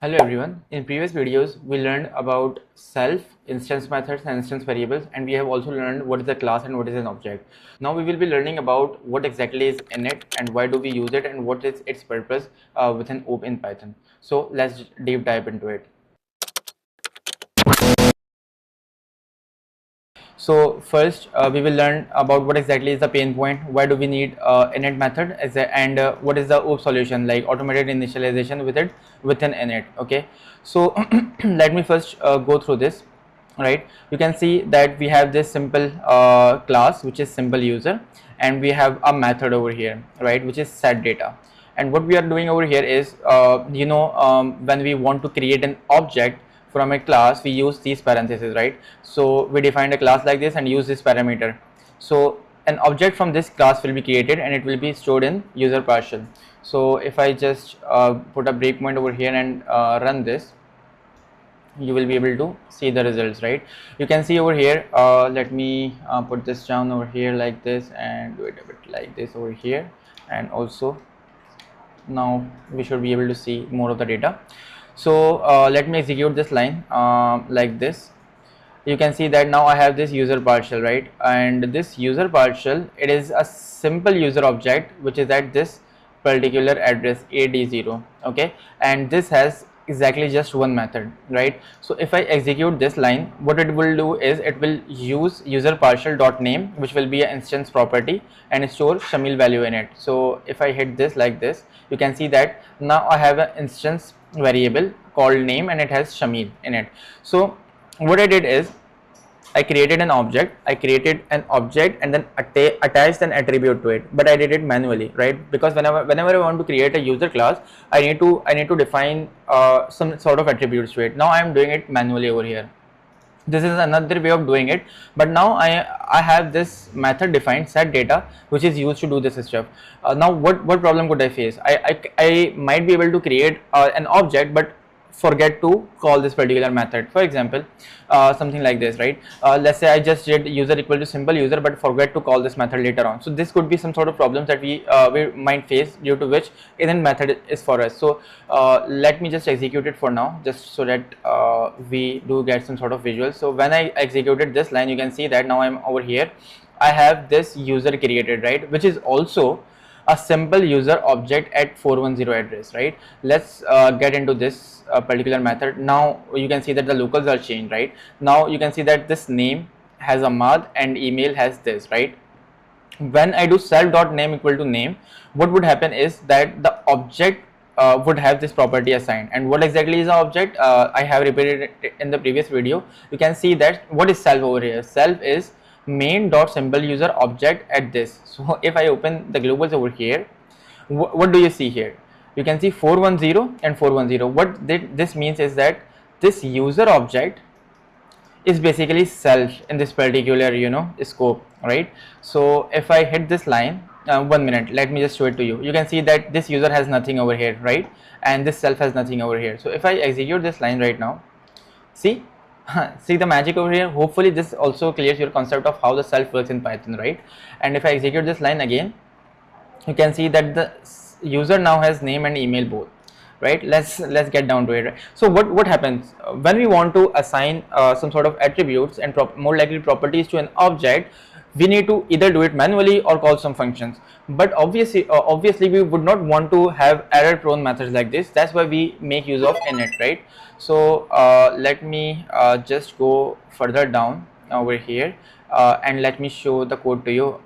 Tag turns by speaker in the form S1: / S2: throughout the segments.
S1: Hello everyone. In previous videos, we learned about self, instance methods and instance variables, and we have also learned what is a class and what is an object. Now we will be learning about what exactly is init and why do we use it and what is its purpose within OOP in Python. So let's deep dive into it. So first we will learn about what exactly is the pain point, why do we need init method and what is the OOP solution, like automated initialization with it within init. Okay, so let me first go through this. Right, you can see that we have this simple class which is simple user, and we have a method over here, right, which is set data. And what we are doing over here is when we want to create an object from a class, we use these parentheses, right? So we defined a class like this and use this parameter. So an object from this class will be created and it will be stored in user partial. So if I just put a breakpoint over here and run this, you will be able to see the results, right? You can see over here, let me put this down over here like this and do it a bit like this over here, and also now we should be able to see more of the data. So let me execute this line like this. You can see that now I have this user partial, right? And this user partial, it is a simple user object which is at this particular address AD0. Okay, and this has exactly just one method, right? So if I execute this line, what it will do is it will use user partial dot name, which will be an instance property, and store Shamil value in it. So if I hit this like this, you can see that now I have an instance variable called name and it has Shamil in it. So what I did is I created an object and then attached an attribute to it, but I did it manually, right? Because whenever I want to create a user class, I need to define some sort of attributes to it. Now I am doing it manually over here. This is another way of doing it, but now I have this method defined set data which is used to do this stuff. Now what problem could I face? I might be able to create an object but forget to call this particular method. For example, something like this, right? Let's say I just did user equal to simple user but forget to call this method later on. So this could be some sort of problems that we might face, due to which init method is for us. So let me just execute it for now, just so that we do get some sort of visual. So when I executed this line, you can see that now I'm over here. I have this user created, right, which is also a simple user object at 410 address, right? Let's get into this particular method. Now you can see that the locals are changed, right? Now you can see that this name has Ahmad and email has this, right? When I do self.name equal to name, what would happen is that the object would have this property assigned. And what exactly is the object? I have repeated it in the previous video. You can see that what is self over here. Self is main dot simple user object at this. So if I open the globals over here, what do you see here? You can see 410 and 410. What this means is that this user object is basically self in this particular scope, right? So if I hit this line, 1 minute, let me just show it to you. You can see that this user has nothing over here, right? And this self has nothing over here. So if I execute this line right now, see see the magic over here. Hopefully this also clears your concept of how the self works in Python, right? And if I execute this line again, you can see that the user now has name and email both, right? Let's get down to it, right? So what happens when we want to assign some sort of attributes and more likely properties to an object? We need to either do it manually or call some functions, but obviously we would not want to have error prone methods like this. That's why we make use of init, right? So let me just go further down over here and let me show the code to you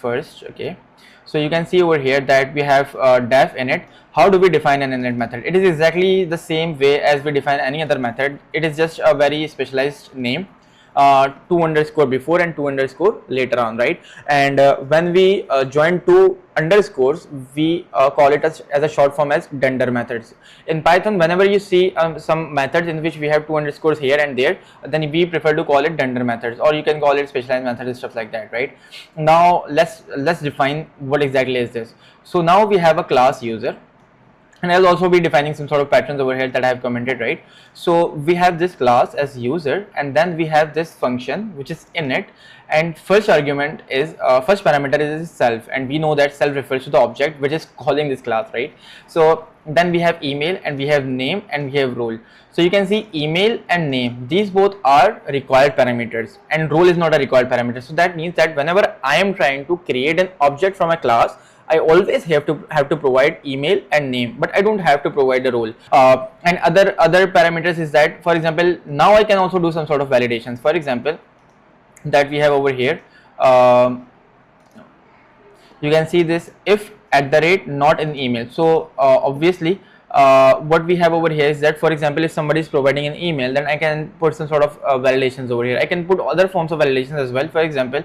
S1: first. Okay, so you can see over here that we have def init. How do we define an init method? It is exactly the same way as we define any other method. It is just a very specialized name, 2 underscore before and 2 underscore later on, right? And when we join 2 underscores, we call it as a short form as dunder methods. In Python, whenever you see some methods in which we have 2 underscores here and there, then we prefer to call it dunder methods, or you can call it specialized methods and stuff like that, right? Now let's define what exactly is this. So now we have a class user, and I'll also be defining some sort of patterns over here that I have commented, right? So we have this class as user, and then we have this function which is init, and first argument is first parameter is self, and we know that self refers to the object which is calling this class, right? So then we have email, and we have name, and we have role. So you can see email and name, these both are required parameters, and role is not a required parameter. So that means that whenever I am trying to create an object from a class, I always have to provide email and name, but I don't have to provide the role. And other parameters is that, for example, now I can also do some sort of validations. For example, that we have over here, you can see this if @ not in email. So obviously what we have over here is that, for example, if somebody is providing an email, then I can put some sort of validations over here. I can put other forms of validations as well. For example,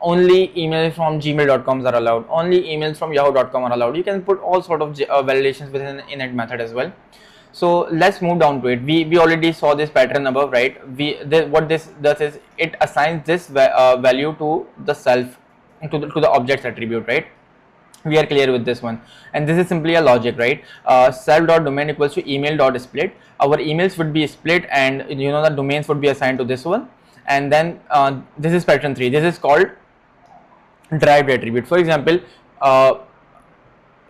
S1: only emails from gmail.com are allowed, only emails from yahoo.com are allowed. You can put all sort of validations within an init method as well. So let's move down to it. We already saw this pattern above, right? What this does is it assigns this value to the self, to the object's attribute, right? We are clear with this one, and this is simply a logic, right? Self.domain equals to email.split. Our emails would be split, and you know the domains would be assigned to this one. And then this is pattern 3. This is called derived attribute. For example,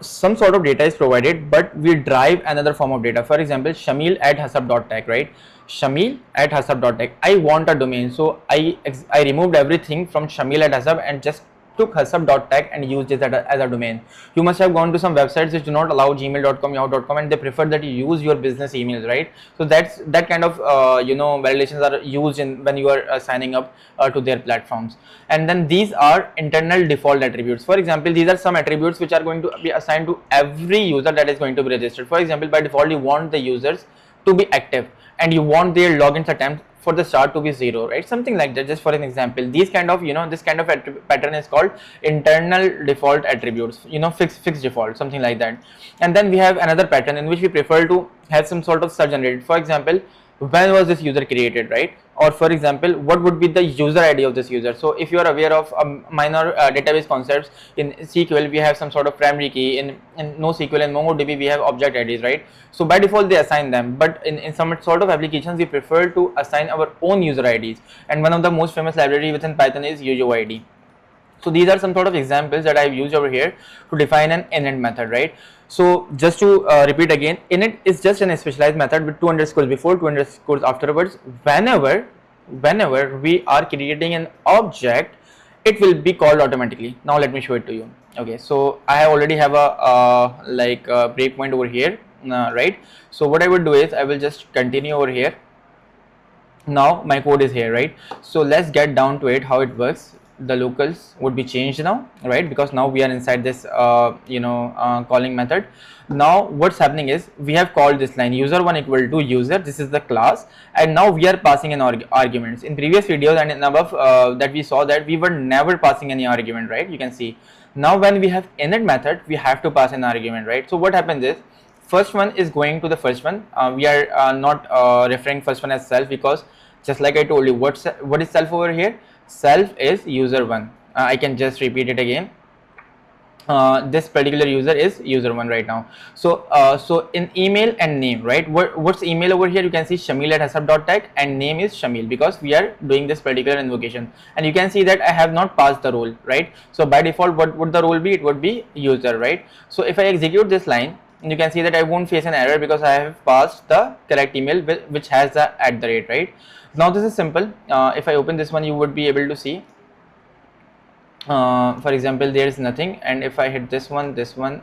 S1: some sort of data is provided, but we derive another form of data. For example, Shamil at hasab.tech, right? Shamil at hasab.tech. I want a domain, so I removed everything from Shamil at hasab and just took hasab.tech and used it as a domain. You must have gone to some websites which do not allow gmail.com, yahoo.com, and they prefer that you use your business emails, right? So that kind of validations are used when you are signing up to their platforms. And then these are internal default attributes. For example, these are some attributes which are going to be assigned to every user that is going to be registered. For example, by default you want the users to be active, and you want their logins attempt for the start to be 0, right? Something like that, just for an example. These kind of, this kind of pattern is called internal default attributes, fixed default, something like that. And then we have another pattern in which we prefer to have some sort of start generated. For example, when was this user created, right? Or for example, what would be the user ID of this user? So if you are aware of minor database concepts, in SQL we have some sort of primary key, in NoSQL and MongoDB we have object IDs, right? So by default they assign them, but in some sort of applications we prefer to assign our own user IDs, and one of the most famous library within Python is UUID. So these are some sort of examples that I have used over here to define an init method, right? So just to repeat again, init is just an specialized method with 2 underscores before, 2 underscores afterwards. Whenever we are creating an object, it will be called automatically. Now let me show it to you. Okay, so I already have a breakpoint over here, right? So what I would do is I will just continue over here. Now my code is here, right? So let's get down to it, how it works. The locals would be changed now, right? Because now we are inside this calling method. Now what's happening is we have called this line user1 equal to user, this is the class, and now we are passing in arguments. In previous videos and in above that we saw that we were never passing any argument, right? You can see now when we have init method we have to pass an argument, right? So what happens is first one is going to the first one. We are not referring first one as self, because just like I told you, what is self over here? Self is user1. I can just repeat it again. This particular user is user1 right now. So so in email and name, right? What's email over here? You can see Shamil at hasab.tech, and name is Shamil, because we are doing this particular invocation. And you can see that I have not passed the role, right? So by default, what would the role be? It would be user, right? So if I execute this line, you can see that I won't face an error because I have passed the correct email which has the @ right? Now this is simple. If I open this one, you would be able to see, for example, there is nothing, and if I hit this one,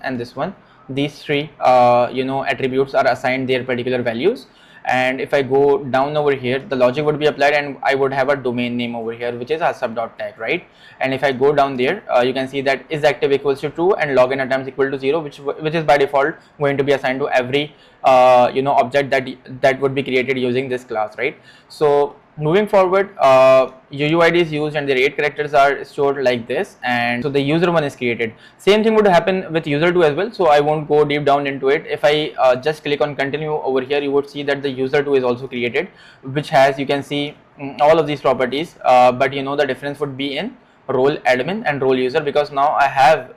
S1: and this one, these three attributes are assigned their particular values. And if I go down over here, the logic would be applied, and I would have a domain name over here which is hasab.tech, right? And if I go down there, you can see that is active equals to true and login attempts equal to 0, which is by default going to be assigned to every object that would be created using this class, right? So moving forward, UUID is used and the 8 characters are stored like this, and so the user1 is created. Same thing would happen with user2 as well, so I won't go deep down into it. If I just click on continue over here, you would see that the user2 is also created, which has, you can see, all of these properties, but the difference would be in role admin and role user, because now I have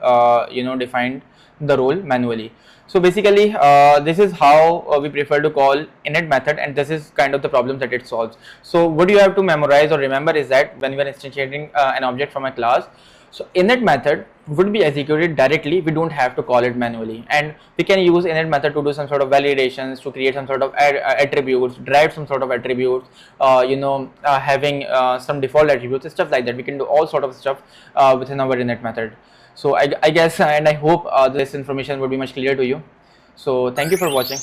S1: defined the role manually. So basically this is how we prefer to call init method, and this is kind of the problem that it solves. So what you have to memorize or remember is that when we are instantiating an object from a class, so init method would be executed directly. We don't have to call it manually, and we can use init method to do some sort of validations, to create some sort of attributes, drive some sort of attributes, having some default attributes, stuff like that. We can do all sort of stuff within our init method. So I guess and I hope this information would be much clear to you. So thank you for watching.